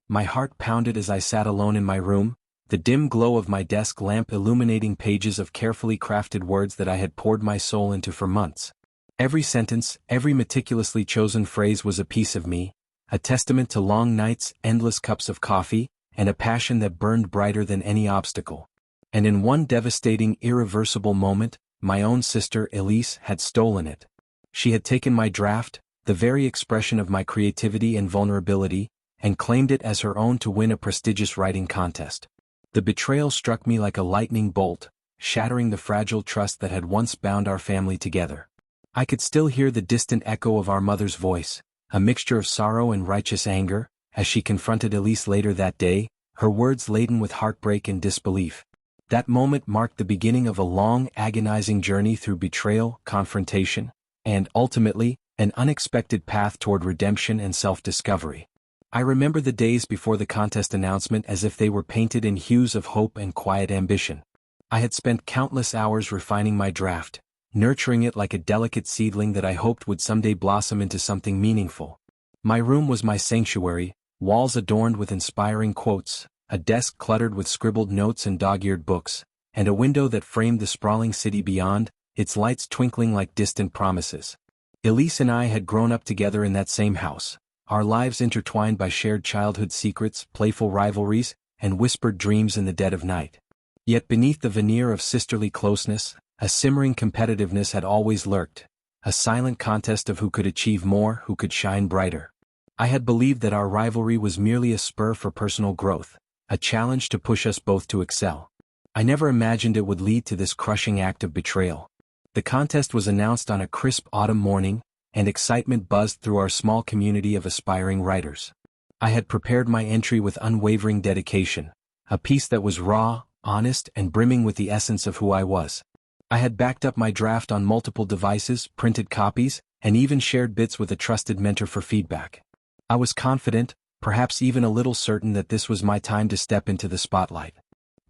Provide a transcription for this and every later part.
My heart pounded as I sat alone in my room, the dim glow of my desk lamp illuminating pages of carefully crafted words that I had poured my soul into for months. Every sentence, every meticulously chosen phrase was a piece of me, a testament to long nights, endless cups of coffee, and a passion that burned brighter than any obstacle. And in one devastating, irreversible moment, my own sister Elise had stolen it. She had taken my draft, the very expression of my creativity and vulnerability, and claimed it as her own to win a prestigious writing contest. The betrayal struck me like a lightning bolt, shattering the fragile trust that had once bound our family together. I could still hear the distant echo of our mother's voice, a mixture of sorrow and righteous anger, as she confronted Elise later that day, her words laden with heartbreak and disbelief. That moment marked the beginning of a long, agonizing journey through betrayal, confrontation, and, ultimately, an unexpected path toward redemption and self-discovery. I remember the days before the contest announcement as if they were painted in hues of hope and quiet ambition. I had spent countless hours refining my draft, nurturing it like a delicate seedling that I hoped would someday blossom into something meaningful. My room was my sanctuary, walls adorned with inspiring quotes, a desk cluttered with scribbled notes and dog-eared books, and a window that framed the sprawling city beyond, its lights twinkling like distant promises. Elise and I had grown up together in that same house, our lives intertwined by shared childhood secrets, playful rivalries, and whispered dreams in the dead of night. Yet beneath the veneer of sisterly closeness, a simmering competitiveness had always lurked, a silent contest of who could achieve more, who could shine brighter. I had believed that our rivalry was merely a spur for personal growth, a challenge to push us both to excel. I never imagined it would lead to this crushing act of betrayal. The contest was announced on a crisp autumn morning, and excitement buzzed through our small community of aspiring writers. I had prepared my entry with unwavering dedication, a piece that was raw, honest, and brimming with the essence of who I was. I had backed up my draft on multiple devices, printed copies, and even shared bits with a trusted mentor for feedback. I was confident, perhaps even a little certain that this was my time to step into the spotlight.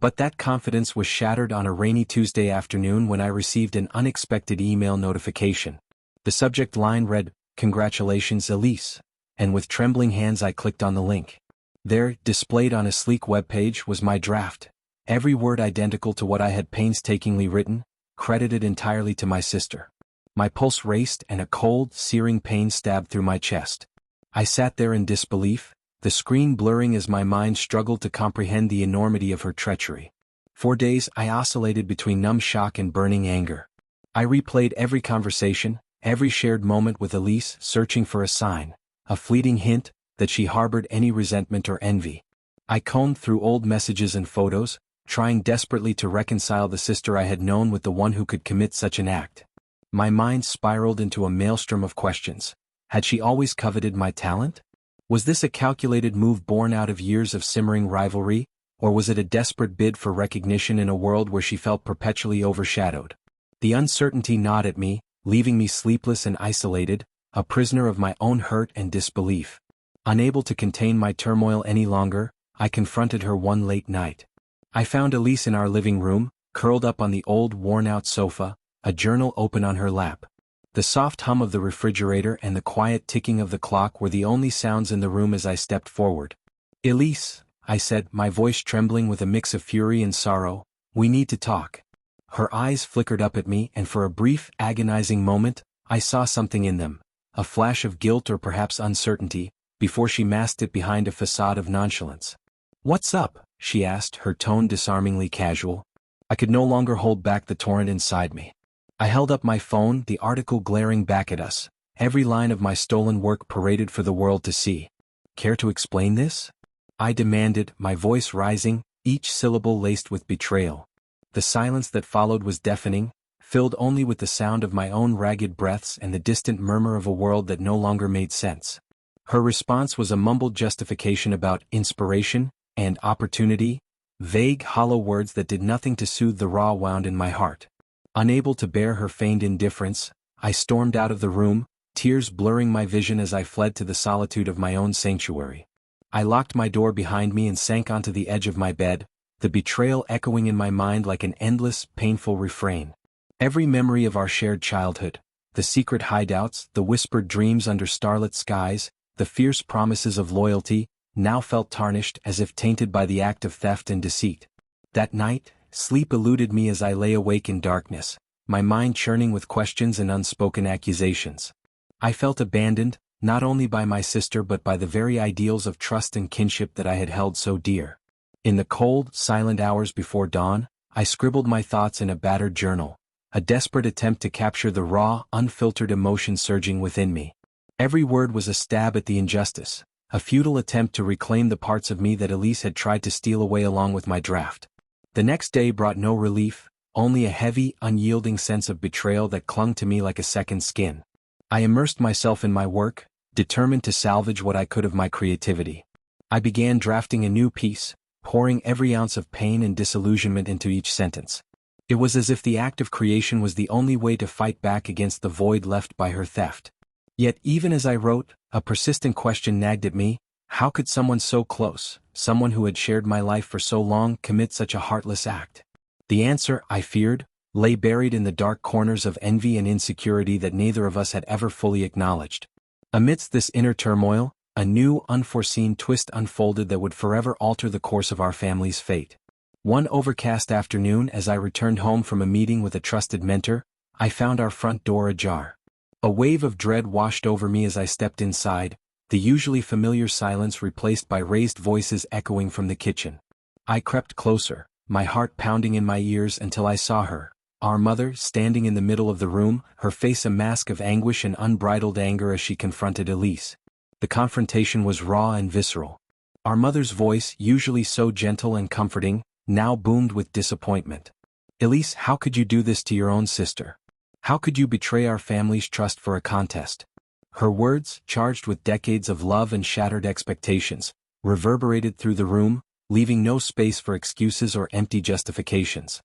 But that confidence was shattered on a rainy Tuesday afternoon when I received an unexpected email notification. The subject line read, "Congratulations, Elise," and with trembling hands I clicked on the link. There, displayed on a sleek webpage, was my draft, every word identical to what I had painstakingly written, credited entirely to my sister. My pulse raced and a cold, searing pain stabbed through my chest. I sat there in disbelief, the screen blurring as my mind struggled to comprehend the enormity of her treachery. For days I oscillated between numb shock and burning anger. I replayed every conversation, every shared moment with Elise, searching for a sign, a fleeting hint, that she harbored any resentment or envy. I combed through old messages and photos, trying desperately to reconcile the sister I had known with the one who could commit such an act. My mind spiraled into a maelstrom of questions. Had she always coveted my talent? Was this a calculated move born out of years of simmering rivalry, or was it a desperate bid for recognition in a world where she felt perpetually overshadowed? The uncertainty gnawed at me, leaving me sleepless and isolated, a prisoner of my own hurt and disbelief. Unable to contain my turmoil any longer, I confronted her one late night. I found Elise in our living room, curled up on the old worn-out sofa, a journal open on her lap. The soft hum of the refrigerator and the quiet ticking of the clock were the only sounds in the room as I stepped forward. "Elise," I said, my voice trembling with a mix of fury and sorrow, "we need to talk." Her eyes flickered up at me, and for a brief, agonizing moment, I saw something in them, a flash of guilt or perhaps uncertainty, before she masked it behind a facade of nonchalance. "What's up?" she asked, her tone disarmingly casual. I could no longer hold back the torrent inside me. I held up my phone, the article glaring back at us, every line of my stolen work paraded for the world to see. "Care to explain this?" I demanded, my voice rising, each syllable laced with betrayal. The silence that followed was deafening, filled only with the sound of my own ragged breaths and the distant murmur of a world that no longer made sense. Her response was a mumbled justification about inspiration and opportunity, vague, hollow words that did nothing to soothe the raw wound in my heart. Unable to bear her feigned indifference, I stormed out of the room, tears blurring my vision as I fled to the solitude of my own sanctuary. I locked my door behind me and sank onto the edge of my bed, the betrayal echoing in my mind like an endless, painful refrain. Every memory of our shared childhood, the secret hideouts, the whispered dreams under starlit skies, the fierce promises of loyalty, now felt tarnished as if tainted by the act of theft and deceit. That night, sleep eluded me as I lay awake in darkness, my mind churning with questions and unspoken accusations. I felt abandoned, not only by my sister but by the very ideals of trust and kinship that I had held so dear. In the cold, silent hours before dawn, I scribbled my thoughts in a battered journal, a desperate attempt to capture the raw, unfiltered emotion surging within me. Every word was a stab at the injustice, a futile attempt to reclaim the parts of me that Elise had tried to steal away along with my draft. The next day brought no relief, only a heavy, unyielding sense of betrayal that clung to me like a second skin. I immersed myself in my work, determined to salvage what I could of my creativity. I began drafting a new piece, pouring every ounce of pain and disillusionment into each sentence. It was as if the act of creation was the only way to fight back against the void left by her theft. Yet even as I wrote, a persistent question nagged at me: how could someone so close, someone who had shared my life for so long, commit such a heartless act? The answer, I feared, lay buried in the dark corners of envy and insecurity that neither of us had ever fully acknowledged. Amidst this inner turmoil, a new, unforeseen twist unfolded that would forever alter the course of our family's fate. One overcast afternoon, as I returned home from a meeting with a trusted mentor, I found our front door ajar. A wave of dread washed over me as I stepped inside, the usually familiar silence replaced by raised voices echoing from the kitchen. I crept closer, my heart pounding in my ears, until I saw her, our mother, standing in the middle of the room, her face a mask of anguish and unbridled anger as she confronted Elise. The confrontation was raw and visceral. Our mother's voice, usually so gentle and comforting, now boomed with disappointment. "Elise, how could you do this to your own sister? How could you betray our family's trust for a contest?" Her words, charged with decades of love and shattered expectations, reverberated through the room, leaving no space for excuses or empty justifications.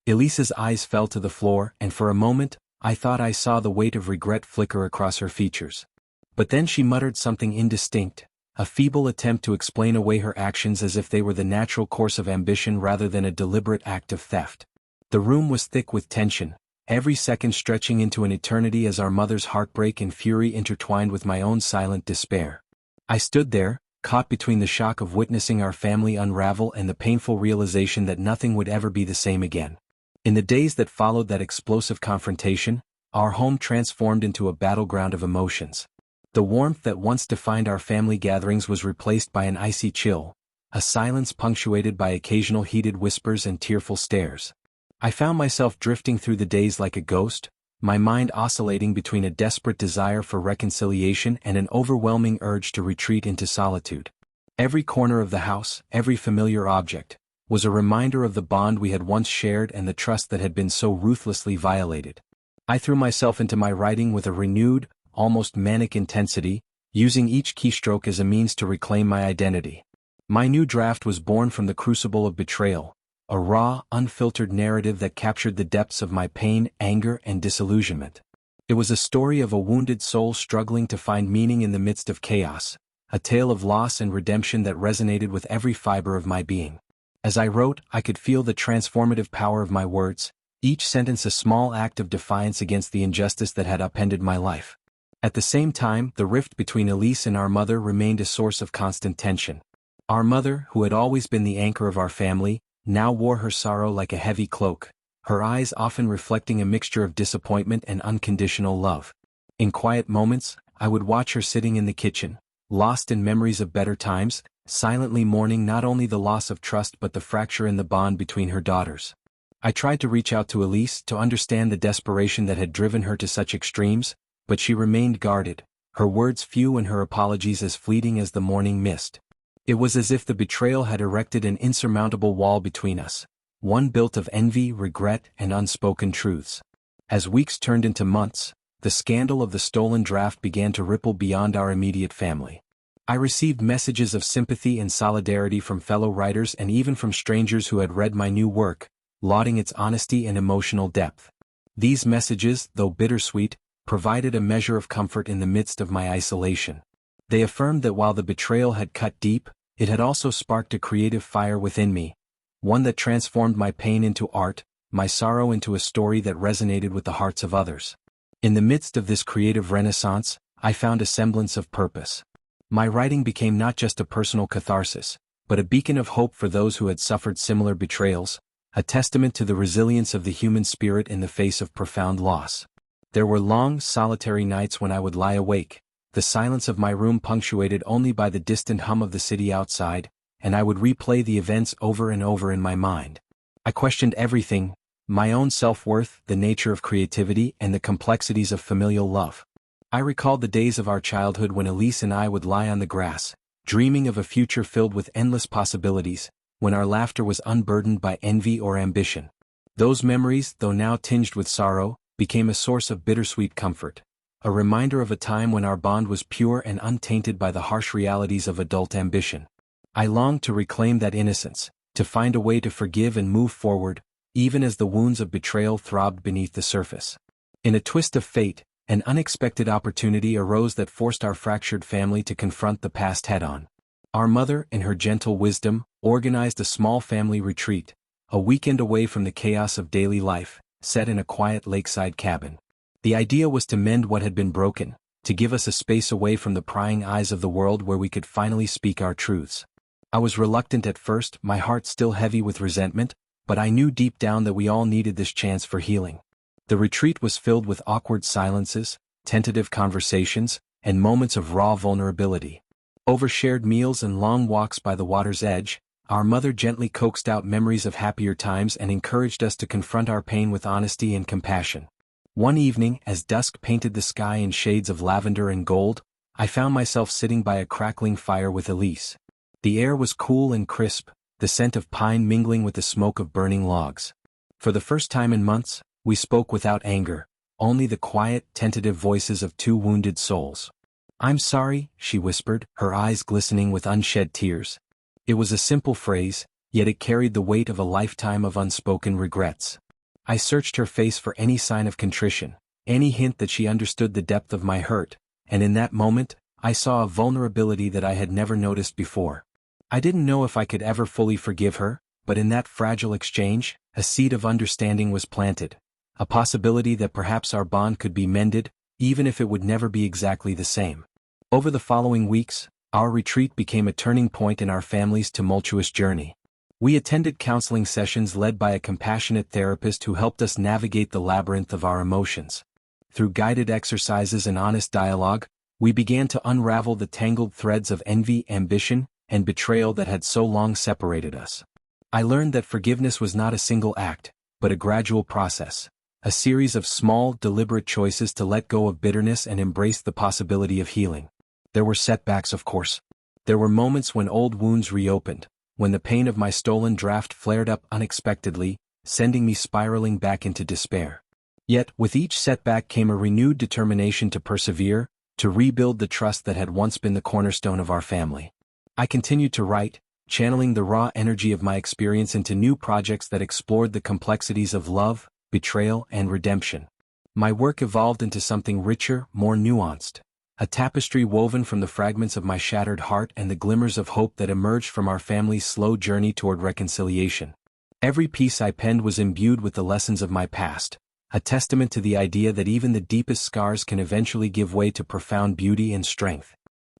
Elise's eyes fell to the floor, and for a moment, I thought I saw the weight of regret flicker across her features. But then she muttered something indistinct, a feeble attempt to explain away her actions as if they were the natural course of ambition rather than a deliberate act of theft. The room was thick with tension, every second stretching into an eternity as our mother's heartbreak and fury intertwined with my own silent despair. I stood there, caught between the shock of witnessing our family unravel and the painful realization that nothing would ever be the same again. In the days that followed that explosive confrontation, our home transformed into a battleground of emotions. The warmth that once defined our family gatherings was replaced by an icy chill, a silence punctuated by occasional heated whispers and tearful stares. I found myself drifting through the days like a ghost, my mind oscillating between a desperate desire for reconciliation and an overwhelming urge to retreat into solitude. Every corner of the house, every familiar object, was a reminder of the bond we had once shared and the trust that had been so ruthlessly violated. I threw myself into my writing with a renewed, almost manic intensity, using each keystroke as a means to reclaim my identity. My new draft was born from the crucible of betrayal, a raw, unfiltered narrative that captured the depths of my pain, anger, and disillusionment. It was a story of a wounded soul struggling to find meaning in the midst of chaos, a tale of loss and redemption that resonated with every fiber of my being. As I wrote, I could feel the transformative power of my words, each sentence a small act of defiance against the injustice that had upended my life. At the same time, the rift between Elise and our mother remained a source of constant tension. Our mother, who had always been the anchor of our family, now wore her sorrow like a heavy cloak, her eyes often reflecting a mixture of disappointment and unconditional love. In quiet moments, I would watch her sitting in the kitchen, lost in memories of better times, silently mourning not only the loss of trust but the fracture in the bond between her daughters. I tried to reach out to Elise to understand the desperation that had driven her to such extremes, but she remained guarded, her words few and her apologies as fleeting as the morning mist. It was as if the betrayal had erected an insurmountable wall between us, one built of envy, regret, and unspoken truths. As weeks turned into months, the scandal of the stolen draft began to ripple beyond our immediate family. I received messages of sympathy and solidarity from fellow writers and even from strangers who had read my new work, lauding its honesty and emotional depth. These messages, though bittersweet, provided a measure of comfort in the midst of my isolation. They affirmed that while the betrayal had cut deep, it had also sparked a creative fire within me, one that transformed my pain into art, my sorrow into a story that resonated with the hearts of others. In the midst of this creative renaissance, I found a semblance of purpose. My writing became not just a personal catharsis, but a beacon of hope for those who had suffered similar betrayals, a testament to the resilience of the human spirit in the face of profound loss. There were long, solitary nights when I would lie awake, the silence of my room punctuated only by the distant hum of the city outside, and I would replay the events over and over in my mind. I questioned everything: my own self-worth, the nature of creativity, and the complexities of familial love. I recalled the days of our childhood when Elise and I would lie on the grass, dreaming of a future filled with endless possibilities, when our laughter was unburdened by envy or ambition. Those memories, though now tinged with sorrow, became a source of bittersweet comfort, a reminder of a time when our bond was pure and untainted by the harsh realities of adult ambition. I longed to reclaim that innocence, to find a way to forgive and move forward, even as the wounds of betrayal throbbed beneath the surface. In a twist of fate, an unexpected opportunity arose that forced our fractured family to confront the past head-on. Our mother, in her gentle wisdom, organized a small family retreat, a weekend away from the chaos of daily life, set in a quiet lakeside cabin. The idea was to mend what had been broken, to give us a space away from the prying eyes of the world where we could finally speak our truths. I was reluctant at first, my heart still heavy with resentment, but I knew deep down that we all needed this chance for healing. The retreat was filled with awkward silences, tentative conversations, and moments of raw vulnerability. Over shared meals and long walks by the water's edge, our mother gently coaxed out memories of happier times and encouraged us to confront our pain with honesty and compassion. One evening, as dusk painted the sky in shades of lavender and gold, I found myself sitting by a crackling fire with Elise. The air was cool and crisp, the scent of pine mingling with the smoke of burning logs. For the first time in months, we spoke without anger, only the quiet, tentative voices of two wounded souls. "I'm sorry," she whispered, her eyes glistening with unshed tears. It was a simple phrase, yet it carried the weight of a lifetime of unspoken regrets. I searched her face for any sign of contrition, any hint that she understood the depth of my hurt, and in that moment, I saw a vulnerability that I had never noticed before. I didn't know if I could ever fully forgive her, but in that fragile exchange, a seed of understanding was planted, a possibility that perhaps our bond could be mended, even if it would never be exactly the same. Over the following weeks, our retreat became a turning point in our family's tumultuous journey. We attended counseling sessions led by a compassionate therapist who helped us navigate the labyrinth of our emotions. Through guided exercises and honest dialogue, we began to unravel the tangled threads of envy, ambition, and betrayal that had so long separated us. I learned that forgiveness was not a single act, but a gradual process, a series of small, deliberate choices to let go of bitterness and embrace the possibility of healing. There were setbacks, of course. There were moments when old wounds reopened, when the pain of my stolen draft flared up unexpectedly, sending me spiraling back into despair. Yet, with each setback came a renewed determination to persevere, to rebuild the trust that had once been the cornerstone of our family. I continued to write, channeling the raw energy of my experience into new projects that explored the complexities of love, betrayal, and redemption. My work evolved into something richer, more nuanced, a tapestry woven from the fragments of my shattered heart and the glimmers of hope that emerged from our family's slow journey toward reconciliation. Every piece I penned was imbued with the lessons of my past, a testament to the idea that even the deepest scars can eventually give way to profound beauty and strength.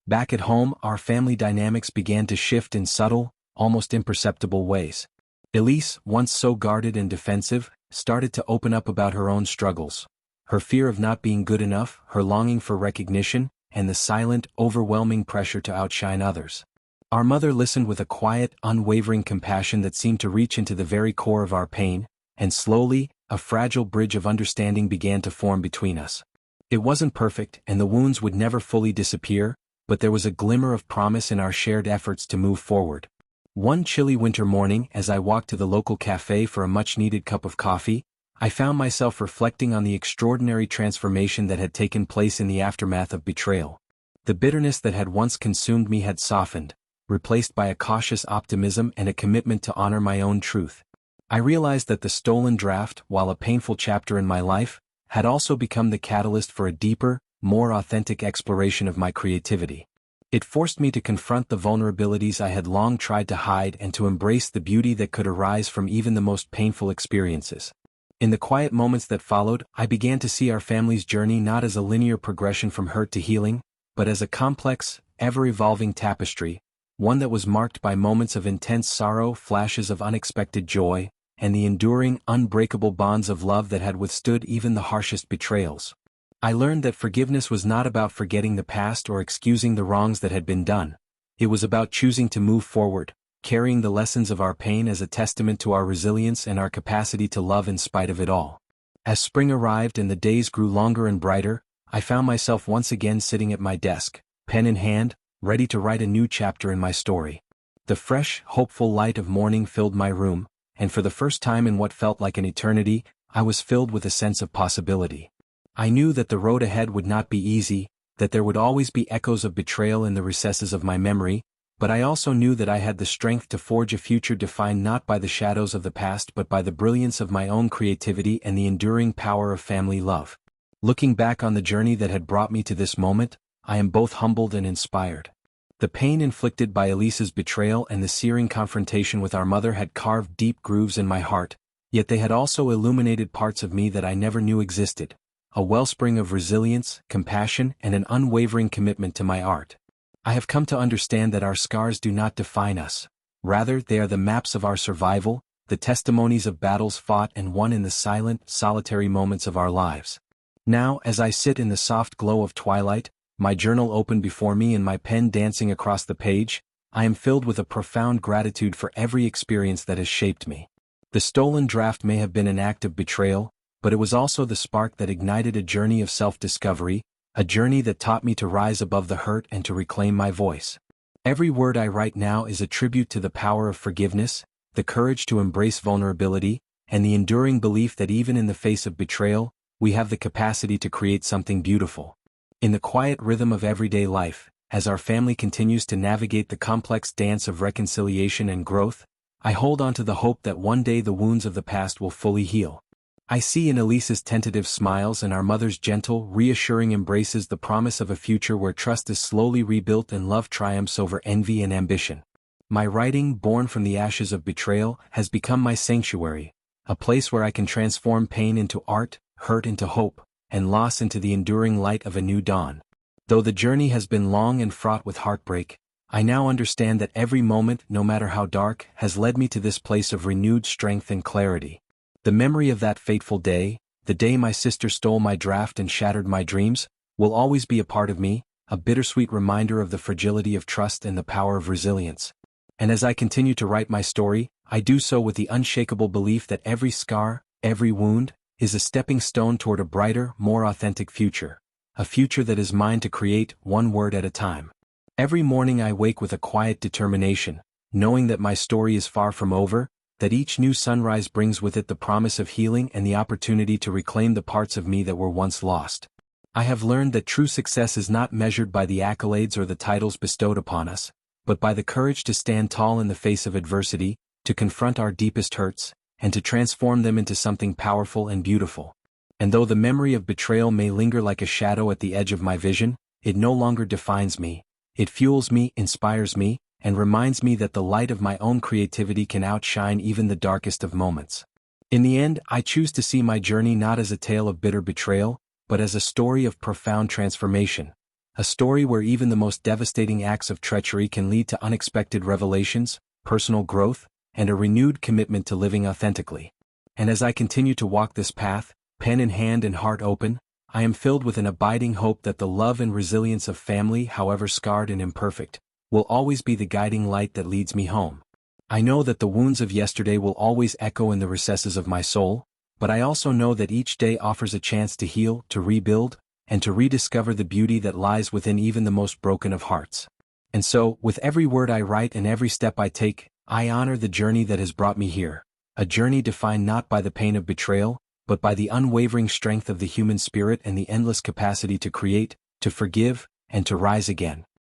Back at home, our family dynamics began to shift in subtle, almost imperceptible ways. Elise, once so guarded and defensive, started to open up about her own struggles. Her fear of not being good enough, her longing for recognition, and the silent, overwhelming pressure to outshine others. Our mother listened with a quiet, unwavering compassion that seemed to reach into the very core of our pain, and slowly, a fragile bridge of understanding began to form between us. It wasn't perfect, and the wounds would never fully disappear, but there was a glimmer of promise in our shared efforts to move forward. One chilly winter morning, as I walked to the local cafe for a much-needed cup of coffee, I found myself reflecting on the extraordinary transformation that had taken place in the aftermath of betrayal. The bitterness that had once consumed me had softened, replaced by a cautious optimism and a commitment to honor my own truth. I realized that the stolen draft, while a painful chapter in my life, had also become the catalyst for a deeper, more authentic exploration of my creativity. It forced me to confront the vulnerabilities I had long tried to hide and to embrace the beauty that could arise from even the most painful experiences. In the quiet moments that followed, I began to see our family's journey not as a linear progression from hurt to healing, but as a complex, ever-evolving tapestry, one that was marked by moments of intense sorrow, flashes of unexpected joy, and the enduring, unbreakable bonds of love that had withstood even the harshest betrayals. I learned that forgiveness was not about forgetting the past or excusing the wrongs that had been done. It was about choosing to move forward, carrying the lessons of our pain as a testament to our resilience and our capacity to love in spite of it all. As spring arrived and the days grew longer and brighter, I found myself once again sitting at my desk, pen in hand, ready to write a new chapter in my story. The fresh, hopeful light of morning filled my room, and for the first time in what felt like an eternity, I was filled with a sense of possibility. I knew that the road ahead would not be easy, that there would always be echoes of betrayal in the recesses of my memory, but I also knew that I had the strength to forge a future defined not by the shadows of the past but by the brilliance of my own creativity and the enduring power of family love. Looking back on the journey that had brought me to this moment, I am both humbled and inspired. The pain inflicted by Elise's betrayal and the searing confrontation with our mother had carved deep grooves in my heart, yet they had also illuminated parts of me that I never knew existed, a wellspring of resilience, compassion, and an unwavering commitment to my art. I have come to understand that our scars do not define us. Rather, they are the maps of our survival, the testimonies of battles fought and won in the silent, solitary moments of our lives. Now, as I sit in the soft glow of twilight, my journal open before me and my pen dancing across the page, I am filled with a profound gratitude for every experience that has shaped me. The stolen draft may have been an act of betrayal, but it was also the spark that ignited a journey of self-discovery, a journey that taught me to rise above the hurt and to reclaim my voice. Every word I write now is a tribute to the power of forgiveness, the courage to embrace vulnerability, and the enduring belief that even in the face of betrayal, we have the capacity to create something beautiful. In the quiet rhythm of everyday life, as our family continues to navigate the complex dance of reconciliation and growth, I hold on to the hope that one day the wounds of the past will fully heal. I see in Elise's tentative smiles and our mother's gentle, reassuring embraces the promise of a future where trust is slowly rebuilt and love triumphs over envy and ambition. My writing, born from the ashes of betrayal, has become my sanctuary, a place where I can transform pain into art, hurt into hope, and loss into the enduring light of a new dawn. Though the journey has been long and fraught with heartbreak, I now understand that every moment, no matter how dark, has led me to this place of renewed strength and clarity. The memory of that fateful day, the day my sister stole my draft and shattered my dreams, will always be a part of me, a bittersweet reminder of the fragility of trust and the power of resilience. And as I continue to write my story, I do so with the unshakable belief that every scar, every wound, is a stepping stone toward a brighter, more authentic future, a future that is mine to create, one word at a time. Every morning I wake with a quiet determination, knowing that my story is far from over, that each new sunrise brings with it the promise of healing and the opportunity to reclaim the parts of me that were once lost. I have learned that true success is not measured by the accolades or the titles bestowed upon us, but by the courage to stand tall in the face of adversity, to confront our deepest hurts, and to transform them into something powerful and beautiful. And though the memory of betrayal may linger like a shadow at the edge of my vision, it no longer defines me. It fuels me, inspires me, and reminds me that the light of my own creativity can outshine even the darkest of moments. In the end, I choose to see my journey not as a tale of bitter betrayal, but as a story of profound transformation. A story where even the most devastating acts of treachery can lead to unexpected revelations, personal growth, and a renewed commitment to living authentically. And as I continue to walk this path, pen in hand and heart open, I am filled with an abiding hope that the love and resilience of family, however scarred and imperfect, will always be the guiding light that leads me home. I know that the wounds of yesterday will always echo in the recesses of my soul, but I also know that each day offers a chance to heal, to rebuild, and to rediscover the beauty that lies within even the most broken of hearts. And so, with every word I write and every step I take, I honor the journey that has brought me here, a journey defined not by the pain of betrayal, but by the unwavering strength of the human spirit and the endless capacity to create, to forgive, and to rise again.